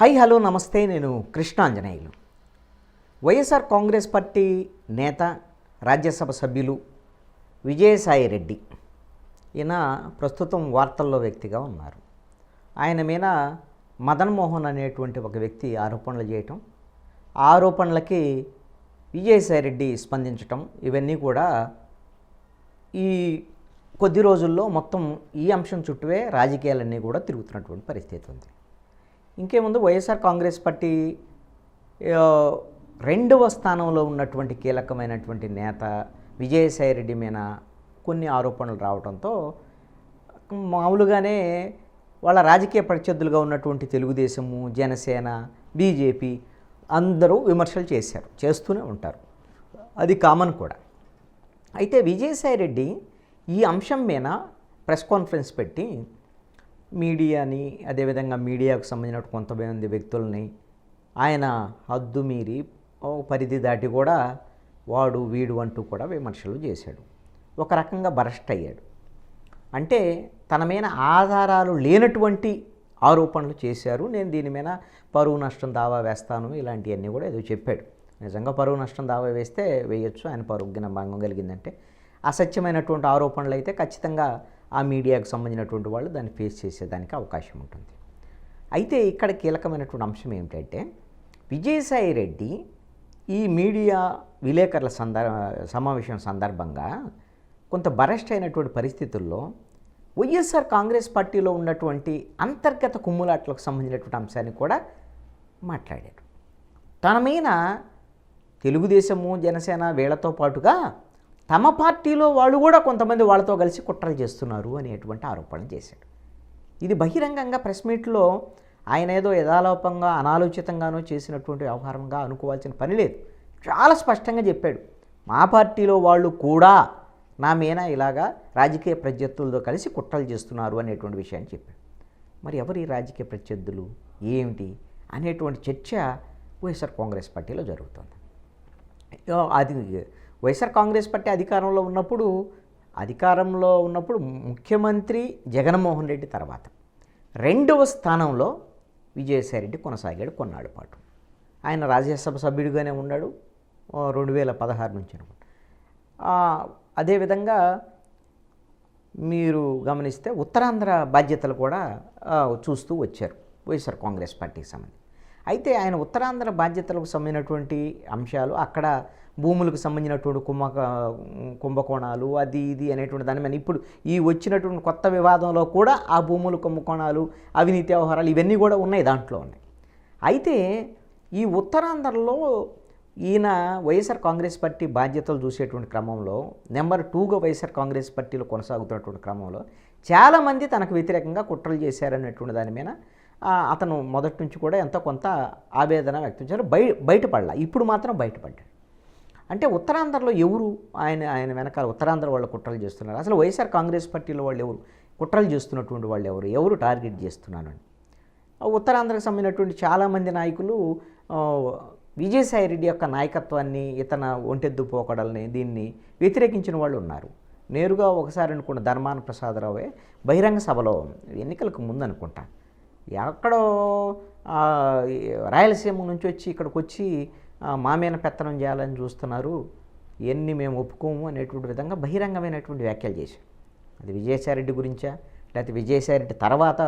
Hi hello నమస్తే. నేను Krishnanjaneyulu. YSR Congress party నేత, రాజ్యసభ సభ్యులు విజయసాయి రెడ్డి ఈయన ప్రస్తుతం వార్తల్లో వ్యక్తిగా ఉన్నారు. ఆయన మీద మదన్ మోహన్ అనేటువంటి ఒక వ్యక్తి ఆరోపణలు చేయటం, ఆ ఆరోపణలకి విజయసాయి రెడ్డి స్పందించటం, ఇవన్నీ కూడా ఈ కొద్ది రోజుల్లో మొత్తం ఈ అంశం చుట్టూవే రాజకీయాలన్నీ కూడా తిరుగుతున్నటువంటి పరిస్థితి ఉంది. ఇంకేముందు వైఎస్ఆర్ కాంగ్రెస్ పార్టీ రెండవ స్థానంలో ఉన్నటువంటి కీలకమైనటువంటి నేత విజయసాయి రెడ్డి మీద కొన్ని ఆరోపణలు రావడంతో మామూలుగానే వాళ్ళ రాజకీయ ప్రత్యర్థులుగా ఉన్నటువంటి తెలుగుదేశము, జనసేన, బీజేపీ అందరూ విమర్శలు చేస్తూనే ఉంటారు. అది కామన్ కూడా. అయితే విజయసాయి రెడ్డి ఈ అంశం మీద ప్రెస్ కాన్ఫరెన్స్ పెట్టి మీడియాని, అదేవిధంగా మీడియాకు సంబంధించిన కొంతమంది వ్యక్తుల్ని ఆయన హద్దు మీరి పరిధి దాటి కూడా వాడు వీడు అంటూ కూడా విమర్శలు చేశాడు. ఒక రకంగా బరస్ట్ అయ్యాడు. అంటే తన మీద ఆధారాలు లేనటువంటి ఆరోపణలు చేశారు, నేను దీని మీద పరువు నష్టం దావా వేస్తాను, ఇలాంటివన్నీ కూడా ఏదో చెప్పాడు. నిజంగా పరువు నష్టం దావా వేస్తే వేయొచ్చు, ఆయన పరువుగిన భంగం కలిగిందంటే. అసత్యమైనటువంటి ఆరోపణలు అయితే ఖచ్చితంగా ఆ మీడియాకు సంబంధించినటువంటి వాళ్ళు దాన్ని ఫేస్ చేసేదానికి అవకాశం ఉంటుంది. అయితే ఇక్కడ కీలకమైనటువంటి అంశం ఏమిటంటే, విజయసాయి రెడ్డి ఈ మీడియా విలేకరుల సమావేశం సందర్భంగా కొంత బరస్ట్ అయినటువంటి పరిస్థితుల్లో వైఎస్ఆర్ కాంగ్రెస్ పార్టీలో ఉన్నటువంటి అంతర్గత కుమ్ములాట్లకు సంబంధించినటువంటి అంశాన్ని కూడా మాట్లాడాడు. తన మీద తెలుగుదేశము, జనసేన వీళ్లతో పాటుగా తమ పార్టీలో వాళ్ళు కూడా కొంతమంది వాళ్ళతో కలిసి కుట్రలు చేస్తున్నారు అనేటువంటి ఆరోపణలు చేశాడు. ఇది బహిరంగంగా ప్రెస్ మీట్లో ఆయన ఏదో యథాలోపంగా అనాలోచితంగానో చేసినటువంటి వ్యవహారంగా అనుకోవాల్సిన పని లేదు. చాలా స్పష్టంగా చెప్పాడు, మా పార్టీలో వాళ్ళు కూడా నా మీద ఇలాగా రాజకీయ ప్రత్యర్థులతో కలిసి కుట్రలు చేస్తున్నారు అనేటువంటి విషయాన్ని చెప్పాడు. మరి ఎవరు ఈ రాజకీయ ప్రత్యర్థులు, ఏమిటి అనేటువంటి చర్చ వైఎస్ఆర్ కాంగ్రెస్ పార్టీలో జరుగుతుంది. అది వైఎస్ఆర్ కాంగ్రెస్ పార్టీ అధికారంలో ఉన్నప్పుడు ముఖ్యమంత్రి జగన్మోహన్ రెడ్డి తర్వాత రెండవ స్థానంలో విజయసాయి రెడ్డి కొనసాగాడు కొన్నాళ్ళ పాటు. ఆయన రాజ్యసభ సభ్యుడిగానే ఉన్నాడు 2016 నుంచి అనుకుంటా. అదేవిధంగా మీరు గమనిస్తే ఉత్తరాంధ్ర బాధ్యతలు కూడా చూస్తూ వచ్చారు వైఎస్ఆర్ కాంగ్రెస్ పార్టీకి సంబంధించి. అయితే ఆయన ఉత్తరాంధ్ర బాధ్యతలకు సంబంధించినటువంటి అంశాలు, అక్కడ భూములకు సంబంధించినటువంటి కుంభకోణాలు, అది ఇది అనేటువంటి దాని మీద ఇప్పుడు ఈ వచ్చినటువంటి కొత్త వివాదంలో కూడా ఆ భూములు, కుంభకోణాలు, అవినీతి వ్యవహారాలు ఇవన్నీ కూడా ఉన్నాయి, దాంట్లో ఉన్నాయి. అయితే ఈ ఉత్తరాంధ్రలో ఈయన వైఎస్ఆర్ కాంగ్రెస్ పార్టీ బాధ్యతలు చూసేటువంటి క్రమంలో నెంబర్ 2గా వైఎస్ఆర్ కాంగ్రెస్ పార్టీలో కొనసాగుతున్నటువంటి క్రమంలో చాలామంది తనకు వ్యతిరేకంగా కుట్రలు చేశారనేటువంటి దాని మీద అతను మొదటి నుంచి కూడా ఎంతో కొంత ఆవేదన వ్యక్తం చేశారు. బయటపడలా, ఇప్పుడు మాత్రం బయటపడ్డాడు. అంటే ఉత్తరాంధ్రలో ఎవరు ఆయన వెనకాల ఉత్తరాంధ్ర వాళ్ళు కుట్రలు చేస్తున్నారు, అసలు వైఎస్ఆర్ కాంగ్రెస్ పార్టీలో వాళ్ళు ఎవరు కుట్రలు చేస్తున్నటువంటి వాళ్ళు ఎవరు టార్గెట్ చేస్తున్నారని ఉత్తరాంధ్రకు సంబంధించినటువంటి చాలామంది నాయకులు విజయసాయి రెడ్డి యొక్క నాయకత్వాన్ని, ఇతన ఒంటెద్దు పోకడల్ని, దీన్ని వ్యతిరేకించిన వాళ్ళు ఉన్నారు. నేరుగా ఒకసారి అనుకున్న ధర్మాన ప్రసాదరావే బహిరంగ సభలో ఎన్నికలకు ముందు అనుకుంటా ఎక్కడో రాయలసీమ నుంచి వచ్చి ఇక్కడికి వచ్చి మామేన పెత్తనం చేయాలని చూస్తున్నారు, ఎన్ని మేము ఒప్పుకోము అనేటువంటి విధంగా బహిరంగమైనటువంటి వ్యాఖ్యలు చేశారు. అది విజయసాయి రెడ్డి గురించా, లేకపోతే విజయసాయి రెడ్డి తర్వాత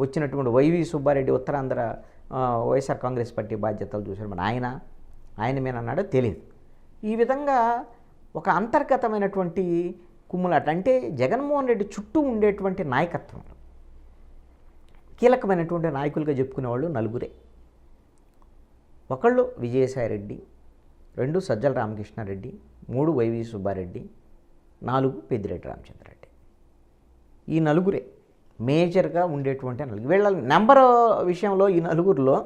వచ్చినటువంటి వైవి సుబ్బారెడ్డి ఉత్తరాంధ్ర వైఎస్ఆర్ కాంగ్రెస్ పార్టీ బాధ్యతలు చూశారు, మరి ఆయన మీద అన్నాడో తెలియదు. ఈ విధంగా ఒక అంతర్గతమైనటువంటి కుమ్ములాట. అంటే జగన్మోహన్ రెడ్డి చుట్టూ ఉండేటువంటి నాయకత్వం, కీలకమైనటువంటి నాయకులుగా చెప్పుకునేవాళ్ళు నలుగురే. ఒకళ్ళు విజయసాయి రెడ్డి, 2 సజ్జల రామకృష్ణారెడ్డి, 3 వైవి సుబ్బారెడ్డి, 4 పెద్దిరెడ్డి రామచంద్రారెడ్డి. ఈ నలుగురే మేజర్గా ఉండేటువంటి నలుగురు. వీళ్ళ నెంబర్ విషయంలో ఈ నలుగురిలో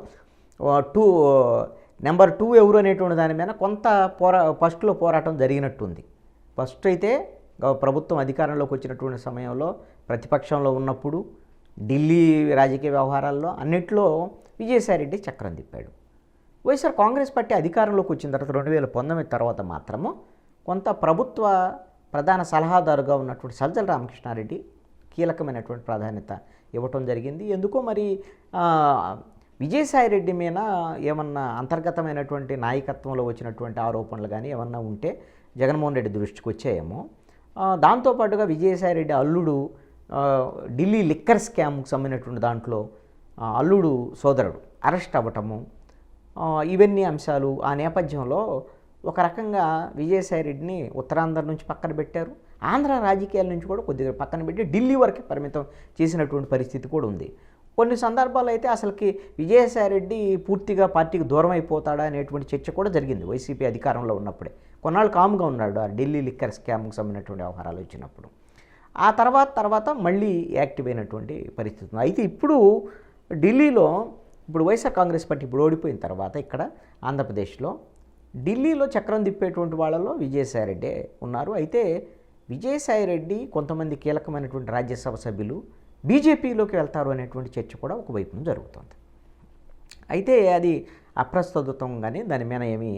నెంబర్ 2 ఎవరు అనేటువంటి దాని మీద కొంత ఫస్ట్లో పోరాటం జరిగినట్టుంది. ఫస్ట్ అయితే ప్రభుత్వం అధికారంలోకి వచ్చినటువంటి సమయంలో, ప్రతిపక్షంలో ఉన్నప్పుడు, ఢిల్లీ రాజకీయ వ్యవహారాల్లో అన్నిట్లో విజయసాయి రెడ్డి చక్రం తిప్పాడు. వైఎస్ఆర్ కాంగ్రెస్ పార్టీ అధికారంలోకి వచ్చిన తర్వాత 2019 తర్వాత మాత్రము కొంత ప్రభుత్వ ప్రధాన సలహాదారుగా ఉన్నటువంటి సజ్జల రామకృష్ణారెడ్డి కీలకమైనటువంటి ప్రాధాన్యత ఇవ్వటం జరిగింది. ఎందుకో మరి విజయసాయి రెడ్డి మీద ఏమన్నా అంతర్గతమైనటువంటి నాయకత్వంలో వచ్చినటువంటి ఆరోపణలు కానీ ఏమన్నా ఉంటే జగన్మోహన్ రెడ్డి దృష్టికి వచ్చాయేమో. దాంతోపాటుగా విజయసాయి రెడ్డి అల్లుడు ఢిల్లీ లిక్కర్ స్కామ్కి సంబంధించినటువంటి దాంట్లో అల్లుడు సోదరుడు అరెస్ట్ అవ్వటము, ఇవన్నీ అంశాలు ఆ నేపథ్యంలో ఒక రకంగా విజయసాయి రెడ్డిని ఉత్తరాంధ్ర నుంచి పక్కన పెట్టారు, ఆంధ్ర రాజకీయాల నుంచి కూడా కొద్దిగా పక్కన పెట్టి ఢిల్లీ వరకు పరిమితం చేసినటువంటి పరిస్థితి కూడా ఉంది. కొన్ని సందర్భాల్లో అయితే అసలుకి విజయసాయి రెడ్డి పూర్తిగా పార్టీకి దూరం అయిపోతాడా అనేటువంటి చర్చ కూడా జరిగింది వైసీపీ అధికారంలో ఉన్నప్పుడే. కొన్నాళ్ళు కామ్గా ఉన్నాడు ఆ ఢిల్లీ లిక్కర్ స్కామ్కి సంబంధించినటువంటి వ్యవహారాలు వచ్చినప్పుడు. ఆ తర్వాత మళ్ళీ యాక్టివ్ అయినటువంటి పరిస్థితి ఉంది. అయితే ఇప్పుడు ఢిల్లీలో ఇప్పుడు వైఎస్ఆర్ కాంగ్రెస్ పార్టీ ఇప్పుడు ఓడిపోయిన తర్వాత ఇక్కడ ఆంధ్రప్రదేశ్లో ఢిల్లీలో చక్రం తిప్పేటువంటి వాళ్ళలో విజయసాయి రెడ్డి ఉన్నారు. అయితే విజయసాయి రెడ్డి కొంతమంది కీలకమైనటువంటి రాజ్యసభ సభ్యులు బీజేపీలోకి వెళ్తారు అనేటువంటి చర్చ కూడా ఒకవైపున జరుగుతుంది. అయితే అది అప్రస్తుతంగానే దాని మీద ఏమీ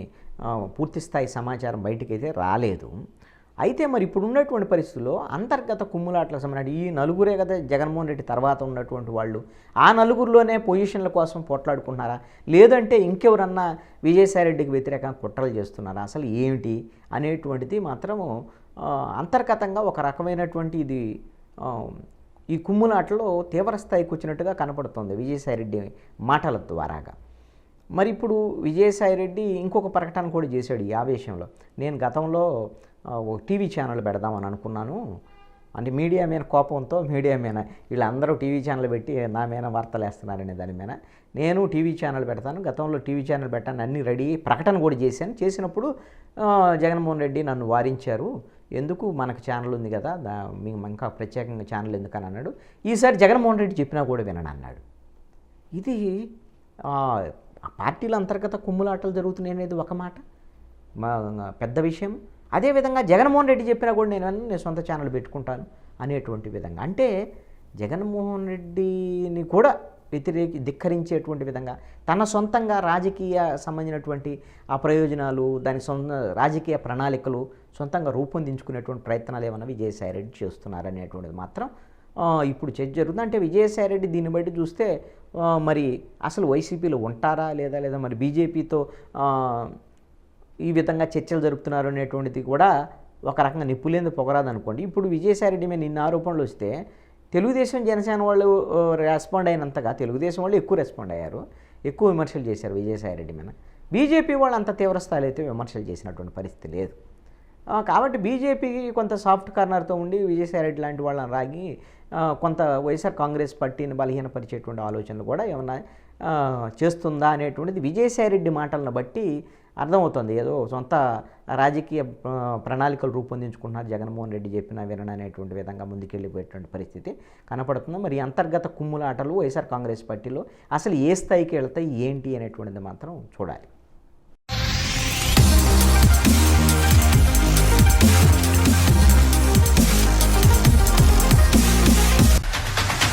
పూర్తిస్థాయి సమాచారం బయటకైతే రాలేదు. అయితే మరి ఇప్పుడు ఉన్నటువంటి పరిస్థితుల్లో అంతర్గత కుమ్ములాట్లకు సంబంధించి ఈ నలుగురే కదా జగన్మోహన్ రెడ్డి తర్వాత ఉన్నటువంటి వాళ్ళు, ఆ నలుగురిలోనే పొజిషన్ల కోసం పోట్లాడుకుంటున్నారా, లేదంటే ఇంకెవరన్నా విజయసాయి రెడ్డికి వ్యతిరేకంగా కుట్రలు చేస్తున్నారా, అసలు ఏమిటి అనేటువంటిది మాత్రము అంతర్గతంగా ఒక రకమైనటువంటి ఇది ఈ కుమ్ములాటలో తీవ్ర స్థాయికి వచ్చినట్టుగా కనపడుతుంది విజయసాయి రెడ్డి మాటల ద్వారాగా. మరి ఇప్పుడు విజయసాయి రెడ్డి ఇంకొక ప్రకటన కూడా చేశాడు ఈ ఆవేశంలో. నేను గతంలో ఒక టీవీ ఛానల్ పెడదామని అనుకున్నాను, అంటే మీడియా మీద కోపంతో మీడియా మీద వీళ్ళందరూ టీవీ ఛానల్ పెట్టి నా మీద వార్తలు వేస్తున్నారనే దాని మీద నేను టీవీ ఛానల్ పెడతాను, గతంలో టీవీ ఛానల్ పెట్టాను, అన్నీ రెడీ ప్రకటన కూడా చేశాను. చేసినప్పుడు జగన్మోహన్ రెడ్డి నన్ను వారించారు, ఎందుకు మనకు ఛానల్ ఉంది కదా మేము ఇంకా ప్రత్యేకంగా ఛానల్ ఎందుకని అన్నాడు. ఈసారి జగన్మోహన్ రెడ్డి చెప్పినా కూడా వినను అన్నాడు. ఇది పార్టీల అంతర్గత కుమ్ములాటలు జరుగుతున్నాయి అనేది ఒక మాట, పెద్ద విషయం. అదేవిధంగా జగన్మోహన్ రెడ్డి చెప్పినా కూడా నేను సొంత ఛానల్ పెట్టుకుంటాను అనేటువంటి విధంగా, అంటే జగన్మోహన్ రెడ్డిని కూడా ధిక్కరించేటువంటి విధంగా తన సొంతంగా రాజకీయ సంబంధించినటువంటి ఆ ప్రయోజనాలు, దాని సొంత రాజకీయ ప్రణాళికలు సొంతంగా రూపొందించుకునేటువంటి ప్రయత్నాలు ఏమన్నా విజయసాయి రెడ్డి చేస్తున్నారనేటువంటిది మాత్రం ఇప్పుడు చర్చ జరుగుతుంది. అంటే విజయసాయి రెడ్డి దీన్ని బట్టి చూస్తే మరి అసలు వైసీపీలో ఉంటారా లేదా మరి బీజేపీతో ఈ విధంగా చర్చలు జరుపుతున్నారు అనేటువంటిది కూడా ఒక రకంగా నిప్పులేంది పొగరాదు అనుకోండి. ఇప్పుడు విజయసాయి రెడ్డి మీద నిన్న ఆరోపణలు వస్తే తెలుగుదేశం జనసేన వాళ్ళు రెస్పాండ్ అయినంతగా తెలుగుదేశం వాళ్ళు ఎక్కువ రెస్పాండ్ అయ్యారు, ఎక్కువ విమర్శలు చేశారు విజయసాయి రెడ్డి మీద. బీజేపీ వాళ్ళు అంత తీవ్రస్థాయిలో అయితే విమర్శలు చేసినటువంటి పరిస్థితి లేదు. కాబట్టి బీజేపీకి కొంత సాఫ్ట్ కార్నర్తో ఉండి విజయసాయి రెడ్డి లాంటి వాళ్ళని రాగి కొంత వైఎస్ఆర్ కాంగ్రెస్ పార్టీని బలహీనపరిచేటువంటి ఆలోచనలు కూడా ఏమన్నా చేస్తుందా అనేటువంటిది విజయసాయి రెడ్డి మాటలను బట్టి అర్థమవుతుంది. ఏదో సొంత రాజకీయ ప్రణాళికలు రూపొందించుకుంటున్నారు జగన్మోహన్ రెడ్డి చెప్పినా వినడం అనేటువంటి విధంగా ముందుకెళ్ళిపోయేటువంటి పరిస్థితి కనపడుతుంది. మరి అంతర్గత కుమ్ములాటలు వైఎస్ఆర్ కాంగ్రెస్ పార్టీలో అసలు ఏ స్థాయికి వెళ్తాయి ఏంటి అనేటువంటిది మాత్రం చూడాలి.